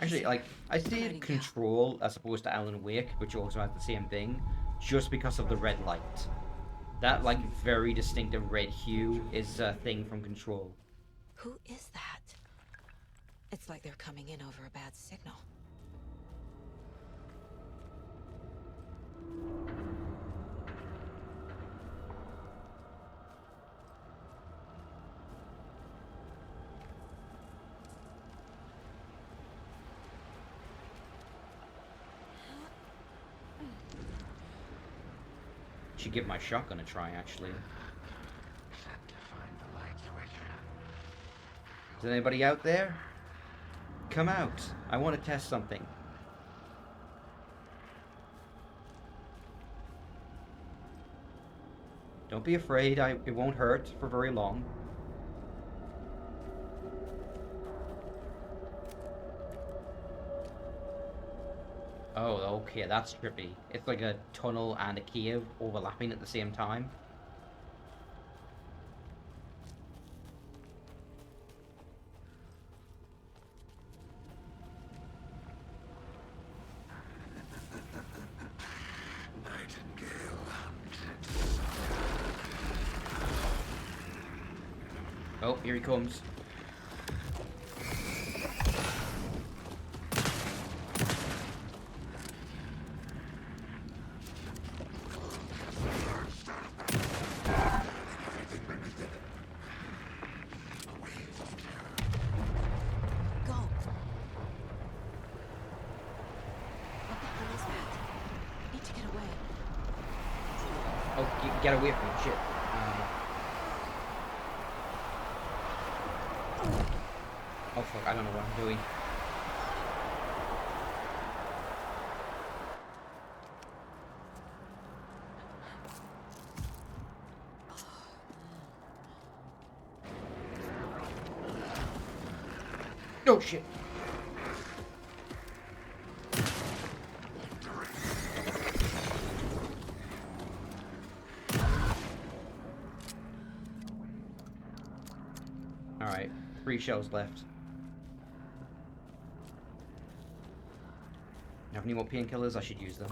Actually, like, I stayed Control as opposed to Alan Wake, which also has the same thing, just because of the red light. That, like, very distinctive red hue is a thing from Control. Who is that? It's like they're coming in over a bad signal. Should give my shotgun a try, actually. Is anybody out there? Come out. I want to test something. Don't be afraid. It won't hurt for very long. Oh, okay, that's trippy. It's like a tunnel and a cave overlapping at the same time. Oh, here he comes. Oh, get away from me, shit. Oh fuck, I don't know what I'm doing. Oh shit. Alright, 3 shells left. Have any more painkillers? I should use them.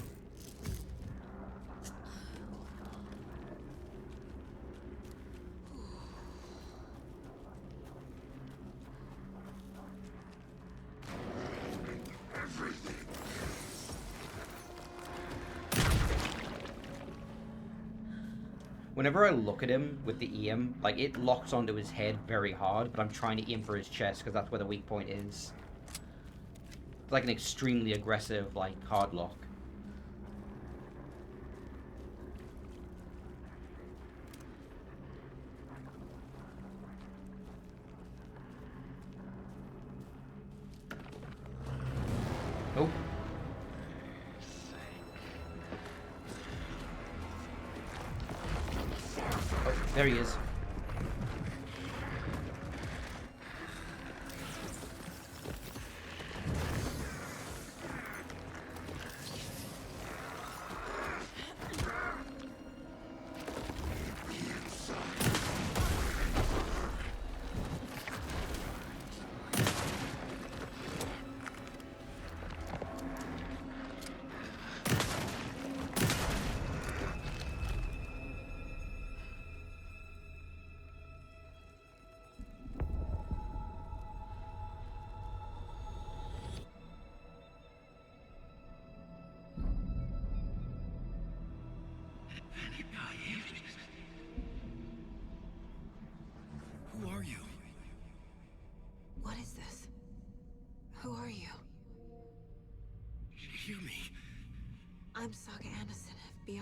Whenever I look at him with the aim, like, it locks onto his head very hard, but I'm trying to aim for his chest because that's where the weak point is. It's like an extremely aggressive, like, hard lock. Oh. Oh, there he is. Who are you? What is this? Who are you? Hear me. I'm Saga Anderson, FBI.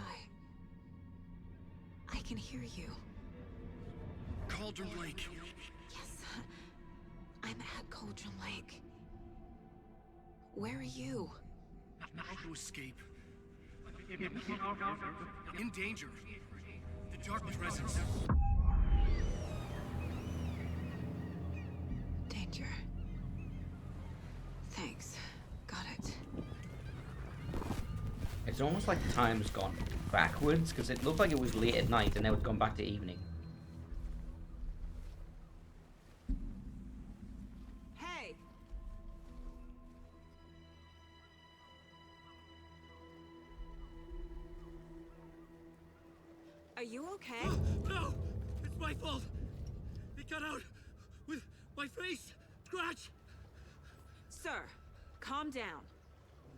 I can hear you. Cauldron Lake. Yes, I'm at Cauldron Lake. Where are you? Not to escape. In danger. The dark presence. Danger. Thanks. Got it. It's almost like time's gone backwards, because it looked like it was late at night and now it's gone back to evening. Hey! Are you okay? No! It's my fault! It got out with my face! Scratch! Sir, calm down.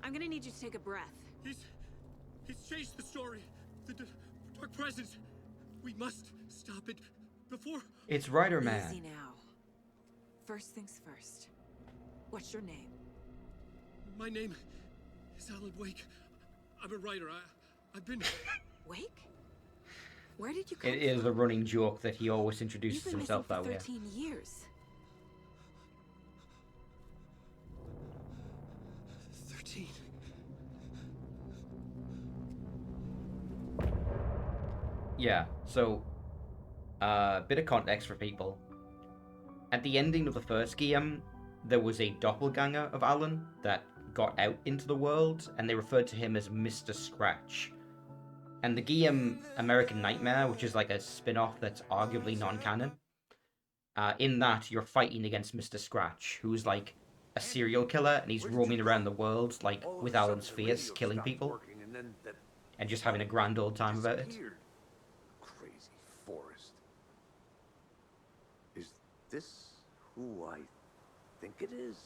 I'm gonna need you to take a breath. He's changed the story. The dark presence. We must stop it before... It's Rider Man. Easy now. First things first. What's your name? My name is Alan Wake. I'm a writer. I've been... Wake? Where did you come It is from? a running joke that he always You've introduces been himself missing that for way. 13 years. 13. Yeah, so, bit of context for people. At the ending of the first game, there was a doppelganger of Alan that got out into the world, and they referred to him as Mr. Scratch. And the game American Nightmare, which is like a spin-off that's arguably non-canon, in that you're fighting against Mr. Scratch, who's like a serial killer, and he's roaming around the world, like, All of with a sudden, Alan's the face, radio killing stopped people, working, and then that and just having a grand old time about it. disappeared. Crazy forest. Is this who I think it is?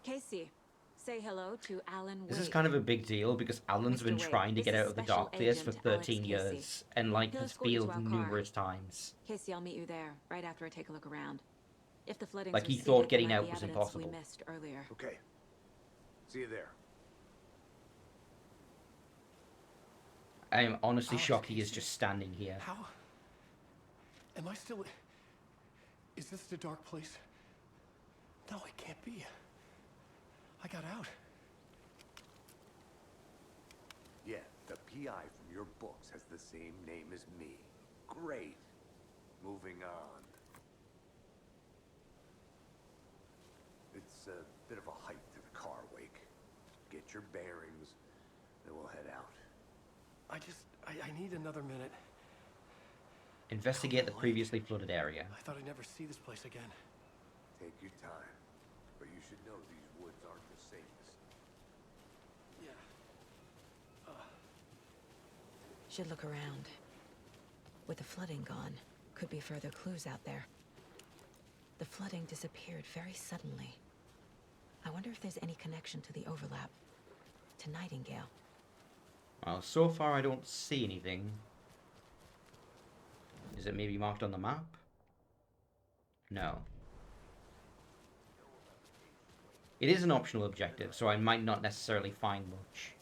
Casey, say hello to Alan Wake. This is kind of a big deal because Alan's Mr. been Wake, trying to this get is out of the Special dark place for Agent Alex 13 Casey. years, and like He'll has escort you to failed our car. numerous times. Casey, I'll meet you there right after I take a look around. If the flooding's Like, he receded, thought there getting might out be was evidence impossible. we missed earlier. Okay. See you there. I am honestly Alex, shocked he is easy. just standing here. How? Am I still... Is this the dark place? No, it can't be. I got out. Yeah, the PI from your books has the same name as me. Great. Moving on. It's a bit of a hike to the car, Wake. Get your bearings, then we'll head out. I need another minute. Investigate the previously flooded area. I thought I'd never see this place again. Take your time. But you should know these woods aren't the safest. Yeah. Should look around. With the flooding gone, could be further clues out there. The flooding disappeared very suddenly. I wonder if there's any connection to the overlap. To Nightingale. Well, so far I don't see anything. Is it maybe marked on the map? No. It is an optional objective, so I might not necessarily find much.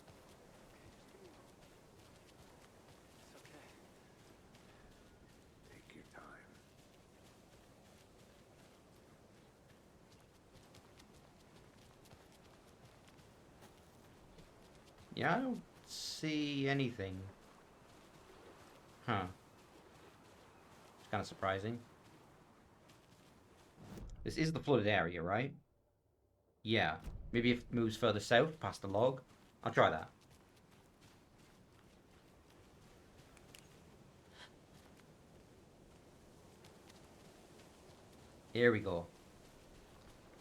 It's okay. Take your time. Yeah, I don't see anything. Huh. It's kind of surprising. This is the flooded area, right? Yeah. Maybe if it moves further south, past the log. I'll try that. Here we go.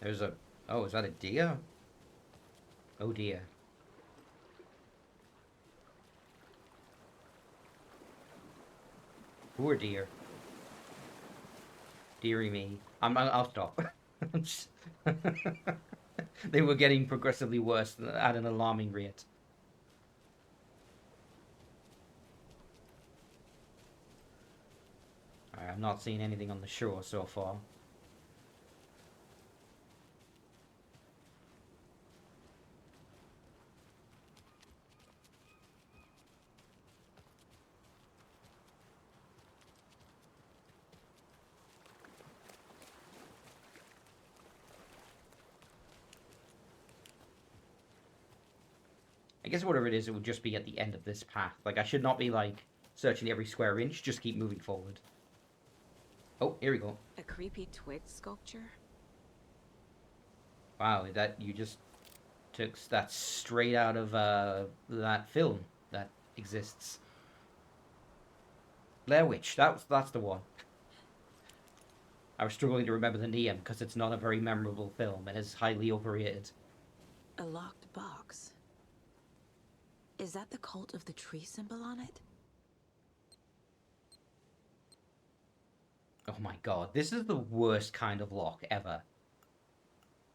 There's a... Oh, is that a deer? Oh dear. Poor deer. Deary me. I'll stop. They were getting progressively worse at an alarming rate. Alright, I'm not seeing anything on the shore so far. I guess whatever it is, it would just be at the end of this path. Like, I should not be, like, searching every square inch, just keep moving forward. Oh, here we go. A creepy twig sculpture? Wow, that you just took that straight out of that film that exists. Blair Witch, that's the one. I was struggling to remember the name because it's not a very memorable film and is highly overrated. A locked box. Is that the cult of the tree symbol on it? Oh my god, this is the worst kind of lock ever.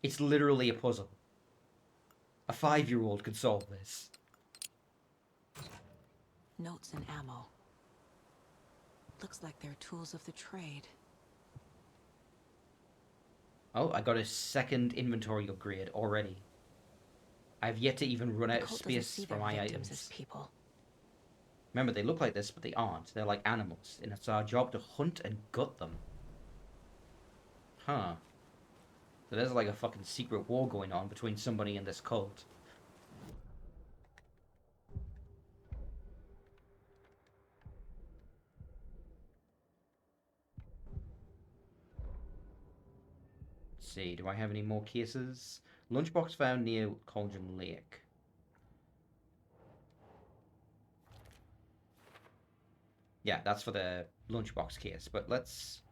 It's literally a puzzle. A 5-year-old could solve this. Notes and ammo. Looks like they're tools of the trade. Oh, I got a second inventory upgrade already. I've yet to even run out of space for my items. As people. Remember, they look like this, but they aren't. They're like animals, and it's our job to hunt and gut them. Huh. So there's like a fucking secret war going on between somebody and this cult. Let's see, do I have any more cases? Lunchbox found near Cauldron Lake. Yeah, that's for the lunchbox case, but let's...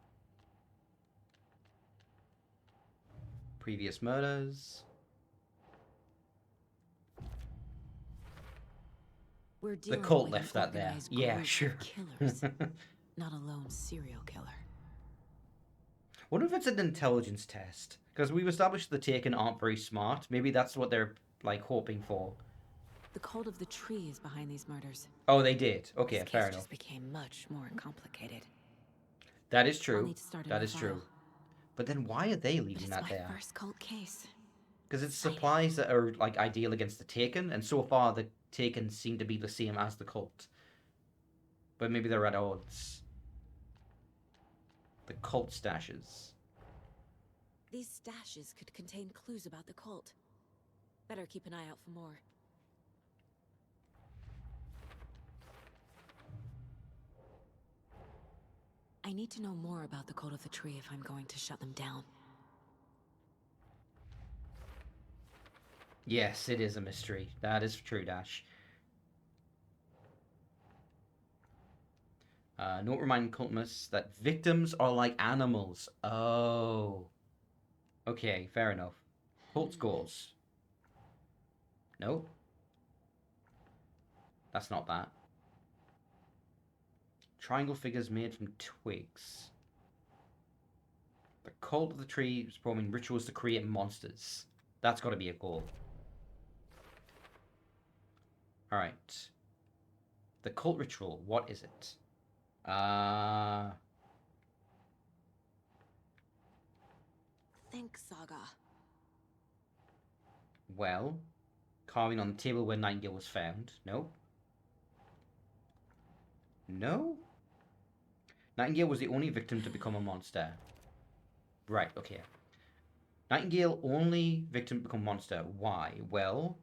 Previous murders. We're The dealing cult with left an that there. organized Yeah, group of sure. Killers, not a lone serial killer. Wonder if it's an intelligence test. Because we've established the Taken aren't very smart. Maybe that's what they're, like, hoping for. The cult of the tree is behind these murders. Oh, they did. Okay, This fair case enough. just became much more complicated. That is I'll true. need to start a That new is true. file. But then why are they But leaving it's that my there? first cult case. Because it's Exciting. supplies that are, like, ideal against the Taken, and so far the Taken seem to be the same as the cult. But maybe they're at odds. The cult stashes. These stashes could contain clues about the cult. Better keep an eye out for more. I need to know more about the Cult of the Tree if I'm going to shut them down. Yes, it is a mystery. That is true, Dash. Note reminding Cultimus that victims are like animals. Oh. Okay, fair enough. Cult scores. Nope. That's not that. Triangle figures made from twigs. The Cult of the Tree is performing rituals to create monsters. That's got to be a goal. Alright. The cult ritual, what is it? Think, Saga. Well, carving on the table where Nightingale was found. No. No? Nightingale was the only victim to become a monster. Right, okay. Nightingale, only victim to become a monster. Why? Well...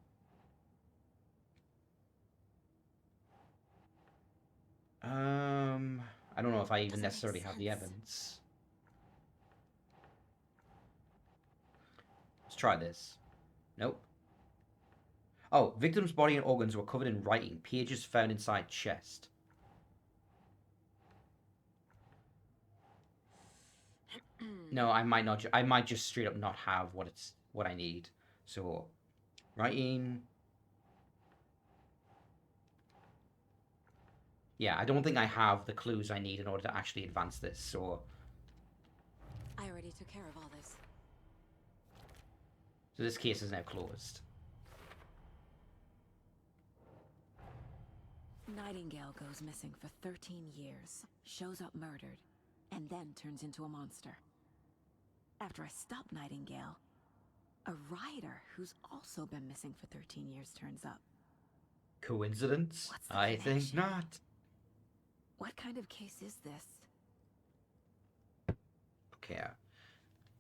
I don't know if I even Doesn't necessarily make have the sense. evidence. Let's try this. Nope. Oh, victim's body and organs were covered in writing, pages found inside chest. No, I might not. I might just straight up not have what I need. So, writing. Yeah, I don't think I have the clues I need in order to actually advance this. So, I already took care of all this. so this case is now closed. Nightingale goes missing for 13 years, shows up murdered, and then turns into a monster. After I stop Nightingale, a rider who's also been missing for 13 years turns up. Coincidence? What's the I think connection? not. What kind of case is this? Okay.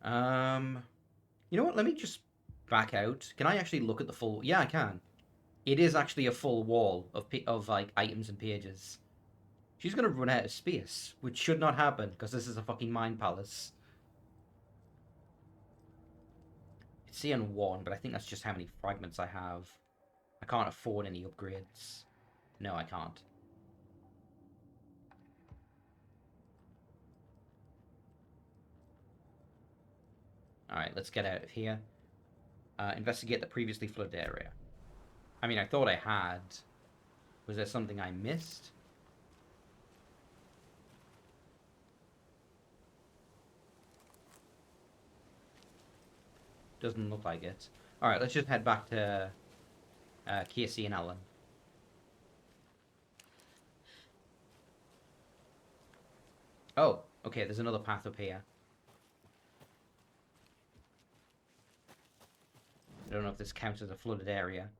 You know what? Let me just back out. Can I actually look at the full? Yeah, I can. It is actually a full wall of like items and pages. She's gonna run out of space, which should not happen because this is a fucking mind palace. It's saying 1, but I think that's just how many fragments I have. I can't afford any upgrades. No, I can't. Alright, let's get out of here. Investigate the previously flooded area. I mean, I thought I had. Was there something I missed? Doesn't look like it. Alright, let's just head back to Casey and Alan. Oh, okay, there's another path up here. I don't know if this counts as a flooded area.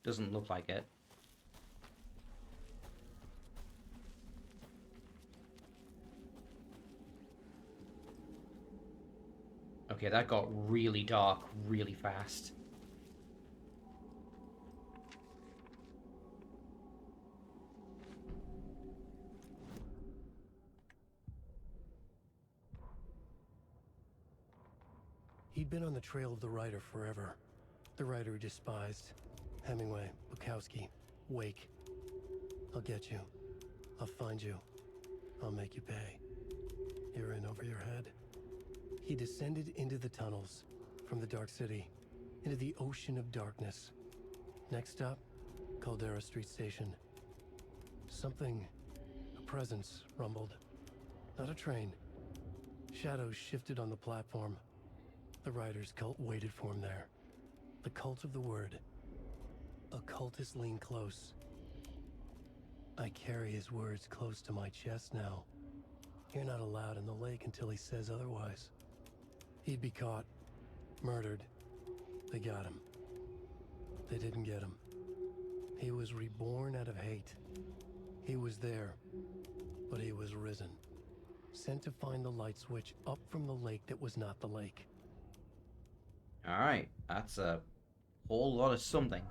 Doesn't look like it. Okay, that got really dark really fast. He'd been on the trail of the writer forever. The writer he despised. Hemingway, Bukowski, Wake. I'll get you. I'll find you. I'll make you pay. You're in over your head. He descended into the tunnels, from the Dark City, into the ocean of darkness. Next stop, Caldera Street Station. Something, a presence, rumbled. Not a train. Shadows shifted on the platform. The writer's cult waited for him there. The cult of the word. Occultists lean close. I carry his words close to my chest now. You're not allowed in the lake until he says otherwise. He'd be caught, murdered. They got him. They didn't get him. He was reborn out of hate. He was there, but he was risen. Sent to find the light switch up from the lake that was not the lake. Alright, that's a whole lot of something.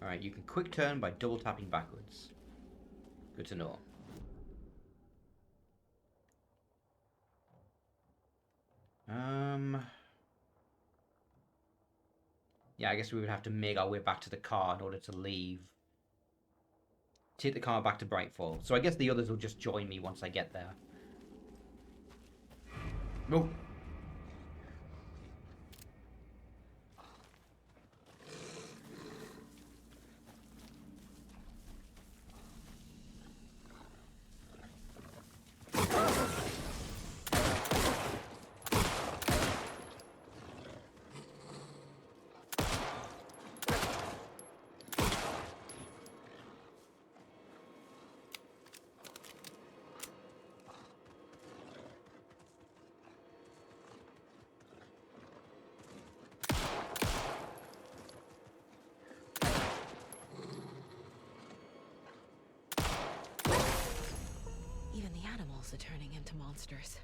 Alright, you can quick turn by double tapping backwards. Good to know. Yeah, I guess we would have to make our way back to the car in order to leave. Take the car back to Brightfall. So I guess the others will just join me once I get there. Move. Even the animals are turning into monsters.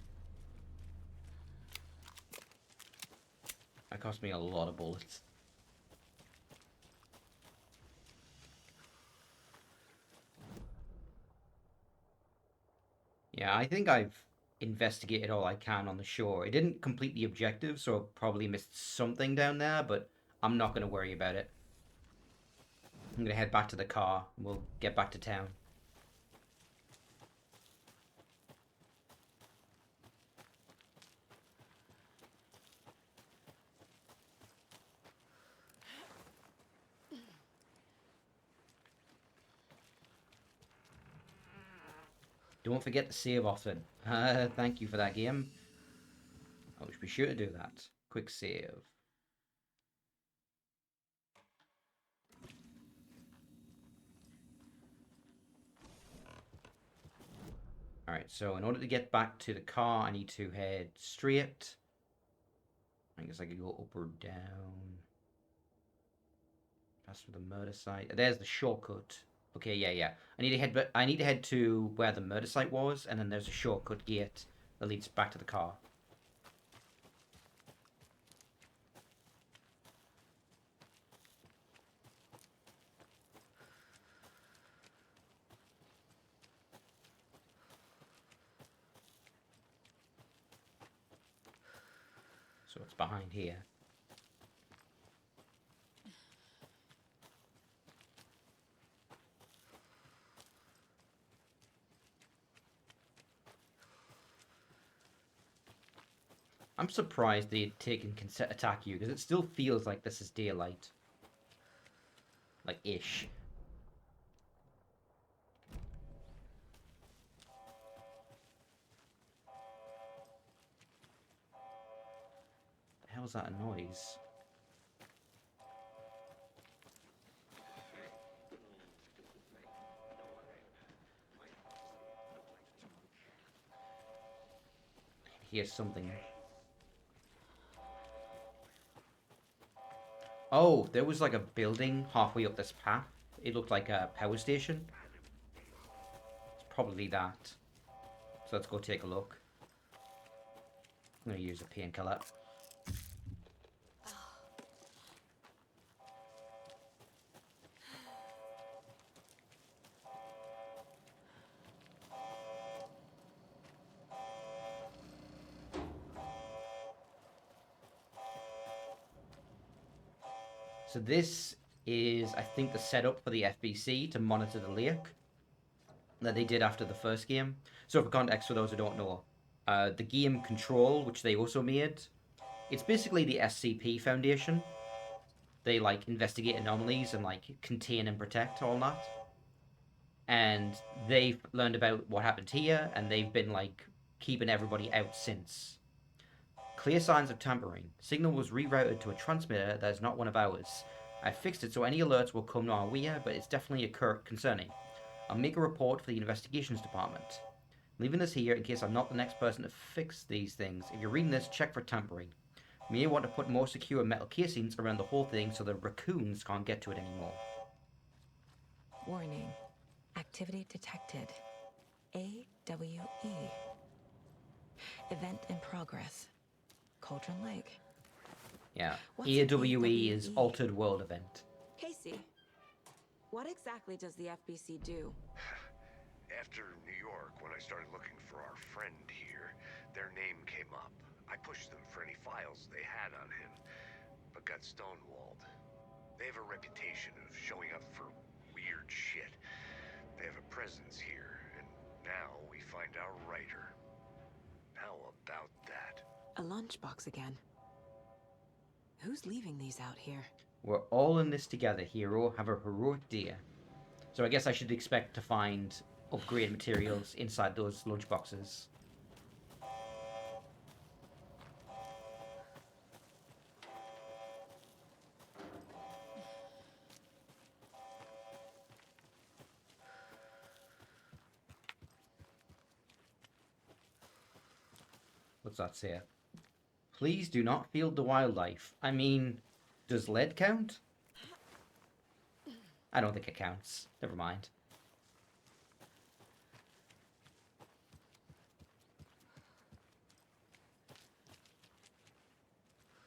That cost me a lot of bullets. Yeah, I think I've investigated all I can on the shore. It didn't complete the objective, so I probably missed something down there, but I'm not going to worry about it. I'm going to head back to the car, and we'll get back to town. Don't forget to save often. Thank you for that, game. I should be sure to do that. Quick save. Alright, so in order to get back to the car, I need to head straight. I guess I could go up or down. Pass through the murder site. There's the shortcut. Okay, yeah. I need to head to where the murder site was, and then there's a shortcut gate that leads back to the car. So it's behind here. I'm surprised they'd taken consent attack you, because it still feels like this is daylight. Like, ish. The hell's that a noise? Here's something. Oh, there was like a building halfway up this path. It looked like a power station. It's probably that. So let's go take a look. I'm going to use a painkiller. So this is, I think, the setup for the FBC to monitor the lake that they did after the first game. So for context, for those who don't know, the game Control, which they also made, it's basically the SCP Foundation. They, like, investigate anomalies and, like, contain and protect all that. And they've learned about what happened here, and they've been, like, keeping everybody out since. Clear signs of tampering. Signal was rerouted to a transmitter that is not one of ours. I fixed it so any alerts will come our way, but it's definitely concerning. I'll make a report for the investigations department. I'm leaving this here in case I'm not the next person to fix these things. If you're reading this, check for tampering. You may want to put more secure metal casings around the whole thing so the raccoons can't get to it anymore. Warning. Activity detected. AWE. Event in progress. Cauldron Lake. Yeah. What's AWE is AWE? Altered World Event. Casey, what exactly does the FBC do? After New York, when I started looking for our friend here, their name came up. I pushed them for any files they had on him, but got stonewalled. They have a reputation of showing up for weird shit. They have a presence here, and now we find our writer. How about that? A lunchbox again. Who's leaving these out here? We're all in this together, hero. Have a heroic day. So I guess I should expect to find upgrade materials inside those lunchboxes. What's that say? Please do not field the wildlife. I mean, does lead count? I don't think it counts. Never mind.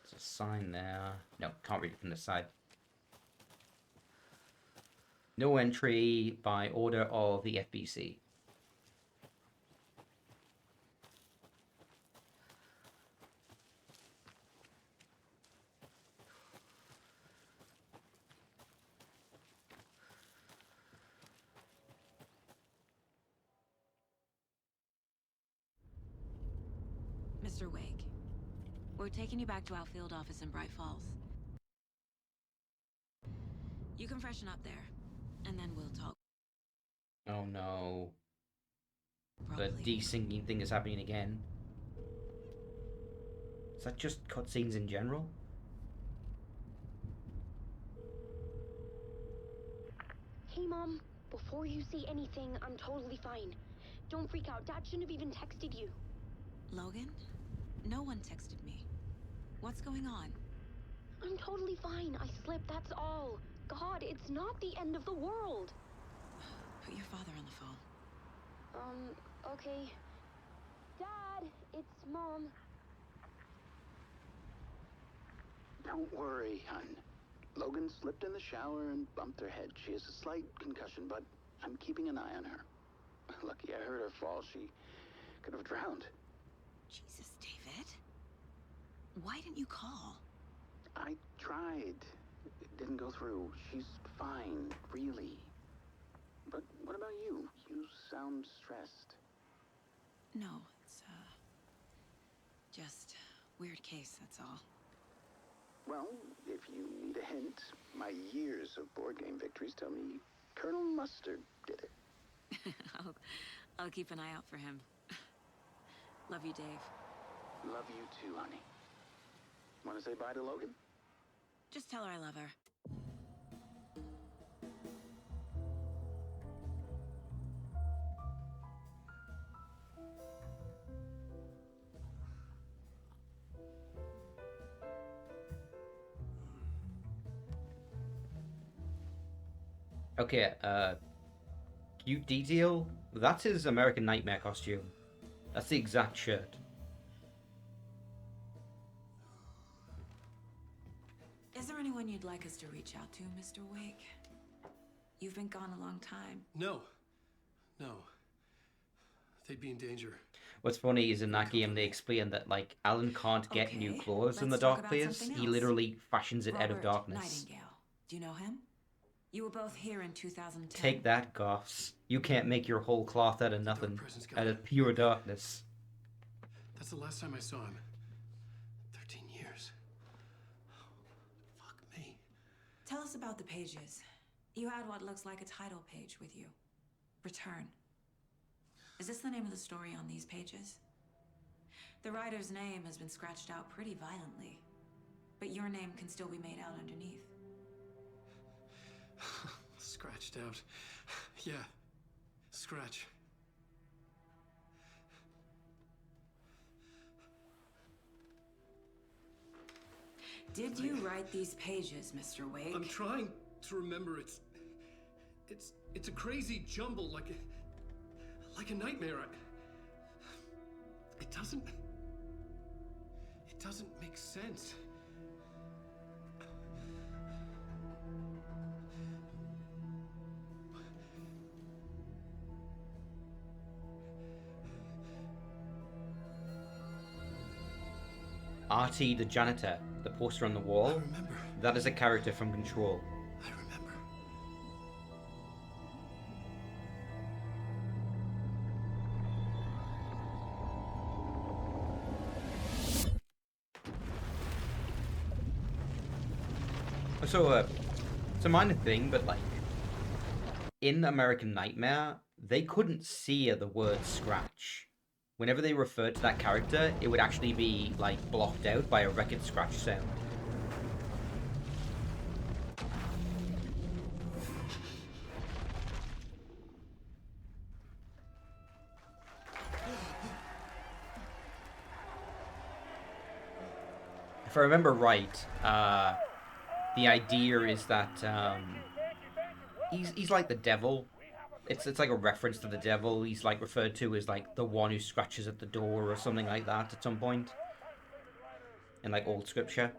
There's a sign there. No, can't read it from this side. No entry by order of the FBC. Mr. Wake, we're taking you back to our field office in Bright Falls. You can freshen up there, and then we'll talk. Oh no. Properly. The desyncing thing is happening again. Is that just cutscenes in general? Hey, Mom. Before you say anything, I'm totally fine. Don't freak out. Dad shouldn't have even texted you. Logan? No one texted me. What's going on? I'm totally fine. I slipped, that's all. God, it's not the end of the world. Put your father on the phone. Okay. Dad, it's Mom. Don't worry, hon. Logan slipped in the shower and bumped her head. She has a slight concussion, but I'm keeping an eye on her. Lucky I heard her fall. She could have drowned. Jesus, David. Why didn't you call? I tried. It didn't go through. She's fine, really. But what about you? You sound stressed. No, it's, just weird case, that's all. Well, if you need a hint, my years of board game victories tell me Colonel Mustard did it. I'll keep an eye out for him. Love you, Dave. Love you too, honey. Want to say bye to Logan? Just tell her I love her. Okay, cute detail. That's his American Nightmare costume. That's the exact shirt. Is there anyone you'd like us to reach out to, Mr. Wake? You've been gone a long time. No. They'd be in danger. What's funny is in that game they explain that like Alan can't get Okay, new clothes in the let's talk dark about place. something He else. literally fashions it out of Robert darkness. Nightingale. Do you know him? You were both here in 2010. Take that, Goths. You can't make your whole cloth out of nothing. Presence guy. Out of pure darkness. That's the last time I saw him. 13 years. Fuck me. Tell us about the pages. You had what looks like a title page with you. Return. Is this the name of the story on these pages? The writer's name has been scratched out pretty violently, but your name can still be made out underneath. Scratched out. Yeah. scratch. Did you write these pages, Mr. Wake? I'm trying to remember. It's a crazy jumble, like a nightmare. It doesn't make sense. Artie the janitor, the poster on the wall. I remember. That is a character from Control. I remember. So, it's a minor thing, but like, in American Nightmare, they couldn't see the word scratch. Whenever they referred to that character, it would actually be, like, blocked out by a record scratch sound. If I remember right, the idea is that he's like the devil. It's like a reference to the devil. He's like referred to as like the one who scratches at the door or something like that at some point in like old scripture.